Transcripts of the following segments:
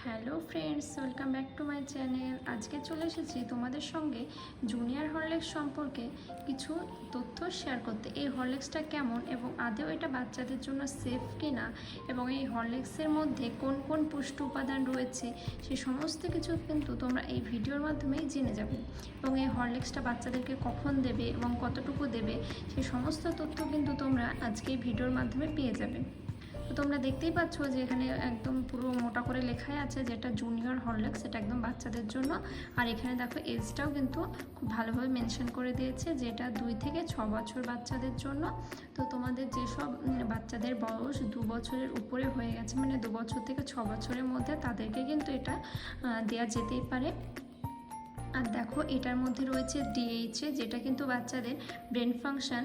Hello friends, welcome back to my channel. আজকে চলে এসেছি তোমাদের সঙ্গে জুনিয়র হরলিক্স সম্পর্কে কিছু তথ্য শেয়ার করতে। এই হরলিক্সটা কেমন এবং আদৌ এটা বাচ্চাদের জন্য সেফ কিনা এবং এই হরলিক্সের মধ্যে কোন কোন পুষ্টি উপাদান রয়েছে সে সমস্ত কিছু কিন্তু তোমরা এই ভিডিওর মাধ্যমেই জেনে যাবে। এবং এই হরলিক্সটা বাচ্চাদেরকে কখন দেবে এবং কতটুকু দেবে সেই সমস্ত তথ্য কিন্তু তোমরা আজকে এই ভিডিওর মাধ্যমে পেয়ে যাবে। তো তোমরা দেখতেই পাচ্ছ যে এখানে একদম পুরো মোটা করে লেখাই আছে যেটা জুনিয়র হরলিক্স, এটা একদম বাচ্চাদের জন্য। আর এখানে দেখো এজটাও কিন্তু খুব ভালোভাবে মেনশন করে দিয়েছে যে এটা 2 থেকে 6 বছর বাচ্চাদের জন্য। তো তোমাদের যেসব বাচ্চাদের বয়স 2 বছরের উপরে হয়ে গেছে, মানে 2 বছর থেকে 6 বছরের মধ্যে, তাদেরকে কিন্তু এটা দেওয়া যেতেই পারে। আর দেখো এটার মধ্যে রয়েছে ডিএইচএ, যেটা কিন্তু বাচ্চাদের ব্রেন ফাংশন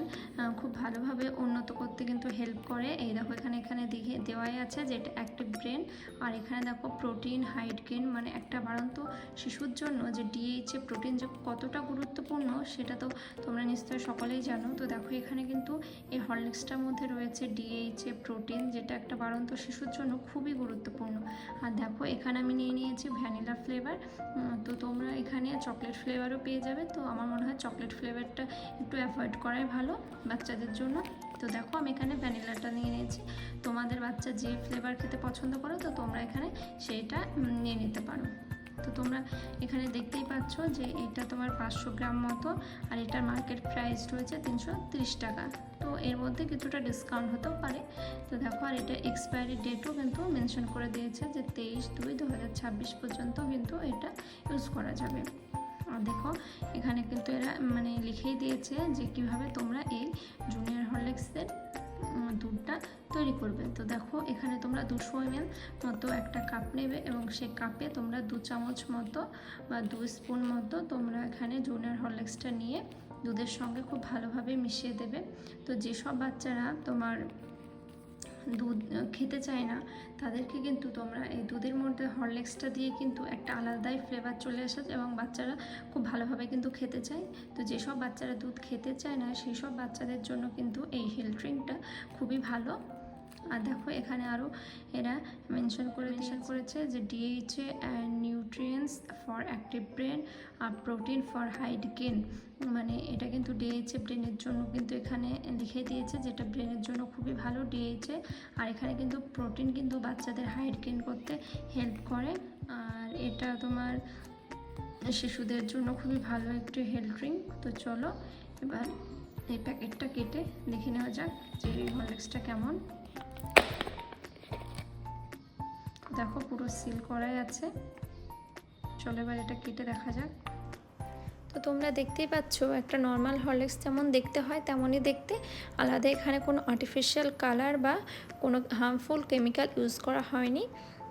খুব ভালোভাবে উন্নত করতে কিন্তু হেল্প করে। এই দেখো এখানে দেখে দেওয়াই আছে যে এটা অ্যাক্টিভ ব্রেন। আর এখানে দেখো প্রোটিন হাইট গেইন, মানে একটা বাড়ন্ত শিশুর জন্য যে ডিএইচএ প্রোটিন যে কতটা গুরুত্বপূর্ণ সেটা তো তোমরা নিশ্চয়ই সকলেই জানো। তো দেখো এখানে কিন্তু এই হরলিক্সটার মধ্যে রয়েছে ডিএইচএ প্রোটিন, যেটা একটা বাড়ন্ত শিশুর জন্য খুবই গুরুত্বপূর্ণ। আর দেখো এখানে আমি নিয়ে নিয়েছি ভ্যানিলা ফ্লেভার। তো তোমরা এখানে চকলেট ফ্লেভারও পেয়ে যাবে। তো আমার মনে হয় চকলেট ফ্লেভারটা একটু অ্যাভয়েড করাই ভালো বাচ্চাদের জন্য। তো দেখো আমি এখানে ভ্যানিলাটা নিয়ে নিয়েছি। তোমাদের বাচ্চা যে ফ্লেভার খেতে পছন্দ করো তো তোমরা এখানে সেইটা নিয়ে নিতে পারো। তো তোমরা এখানে দেখতেই পাচ্ছ যে এটা তোমার 500 গ্রাম মতো, আর এটার মার্কেট প্রাইস রয়েছে 330 টাকা। তো এর মধ্যে কিছুটা ডিসকাউন্ট হতেও পারে। তো দেখো আর এটা এক্সপায়ারি ডেটও কিন্তু মেনশন করে দিয়েছে যে 23/2/2026 পর্যন্ত কিন্তু এটা ইউজ করা যাবে। আর দেখো এখানে কিন্তু এরা মানে লিখেই দিয়েছে যে কিভাবে তোমরা এই জুনিয়র হরলিক্সের দুধটা তৈরি করবে। তো দেখো এখানে তোমরা 200 ml মতো একটা কাপ নেবে এবং সেই কাপে তোমরা 2 চামচ মতো বা 2 স্পুন মতো তোমরা এখানে জুনিয়র হরলিক্সটা নিয়ে দুধের সঙ্গে খুব ভালোভাবে মিশিয়ে দেবে। তো যেসব বাচ্চারা তোমার দুধ খেতে চায় না তাদেরকে কিন্তু তোমরা এই দুধের মধ্যে হরলিক্সটা দিয়ে কিন্তু একটা আলাদাই ফ্লেভার চলে আসে এবং বাচ্চারা খুব ভালোভাবে কিন্তু খেতে চায়। তো যেসব বাচ্চারা দুধ খেতে চায় না সেই সব বাচ্চাদের জন্য কিন্তু এই হেলথ ড্রিঙ্কটা খুবই ভালো। আর দেখো এখানে আরও এরা মেনশন করেছে যে DHA and nutrients for active brain আর প্রোটিন ফর হাইট গেইন, মানে এটা কিন্তু ডিএইচএ ব্রেনের জন্য কিন্তু এখানে লিখে দিয়েছে যেটা ব্রেনের জন্য খুবই ভালো ডিএইচএ। আর এখানে কিন্তু প্রোটিন কিন্তু বাচ্চাদের হাইট গেইন করতে হেল্প করে। আর এটা তোমার শিশুদের জন্য খুবই ভালো একটি হেলথ ড্রিঙ্ক। তো চলো এবার এই প্যাকেটটা কেটে দেখে নেওয়া যাক যে এই হরলিক্সটা কেমন। দেখো পুরো সিল করাই আছে। চলো এবার এটা কেটে দেখা যাক। তো তোমরা দেখতেই পাচ্ছ একটা নর্মাল হরলিক্স যেমন দেখতে হয় তেমনই দেখতে, আলাদা এখানে কোনো আর্টিফিশিয়াল কালার বা কোনো হার্মফুল কেমিক্যাল ইউজ করা হয়নি।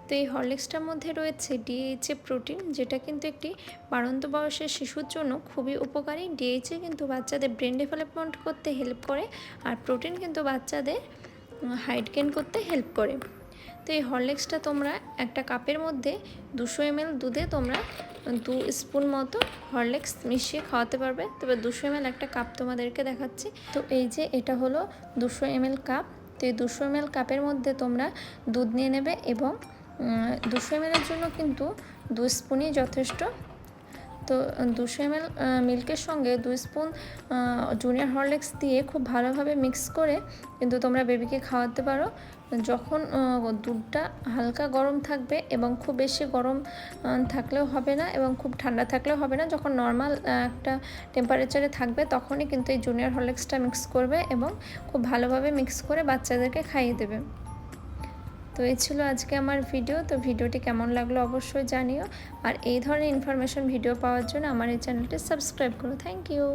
তো এই হরলিক্সটার মধ্যে রয়েছে ডিএইচএ প্রোটিন, যেটা কিন্তু একটি বাড়ন্ত বয়সের শিশুর জন্য খুবই উপকারী। ডিএইচএ কিন্তু বাচ্চাদের ব্রেন ডেভেলপমেন্ট করতে হেল্প করে, আর প্রোটিন কিন্তু বাচ্চাদের হাইট গেইন করতে হেল্প করে। তো এই হরলিক্সটা তোমরা একটা কাপের মধ্যে 200 ml দুধে তোমরা 2 স্পুন মতো হরলিক্স মিশিয়ে খাওয়াতে পারবে। তবে 200 ml একটা কাপ তোমাদেরকে দেখাচ্ছি। তো এই যে এটা হলো 200 ml কাপ। তো এই 200 ml কাপের মধ্যে তোমরা দুধ নিয়ে নেবে এবং 200 ml এর জন্য কিন্তু 2 স্পুনই যথেষ্ট। তো 200 ml মিল্কের সঙ্গে 2 স্পুন জুনিয়র হরলিক্স দিয়ে খুব ভালোভাবে মিক্স করে কিন্তু তোমরা বেবিকে খাওয়াতে পারো। যখন দুধটা হালকা গরম থাকবে এবং খুব বেশি গরম থাকলেও হবে না এবং খুব ঠান্ডা থাকলেও হবে না, যখন নর্মাল একটা টেম্পারেচারে থাকবে তখনই কিন্তু এই জুনিয়র হরলিক্সটা মিক্স করবে এবং খুব ভালোভাবে মিক্স করে বাচ্চাদেরকে খাইয়ে দেবে। তো এই ছিল আজকে আমার ভিডিও। তো ভিডিওটি কেমন লাগলো অবশ্যই জানিও। আর এই ধরনের ইনফরমেশন ভিডিও পাওয়ার জন্য আমার এই চ্যানেলটি সাবস্ক্রাইব করো। Thank you.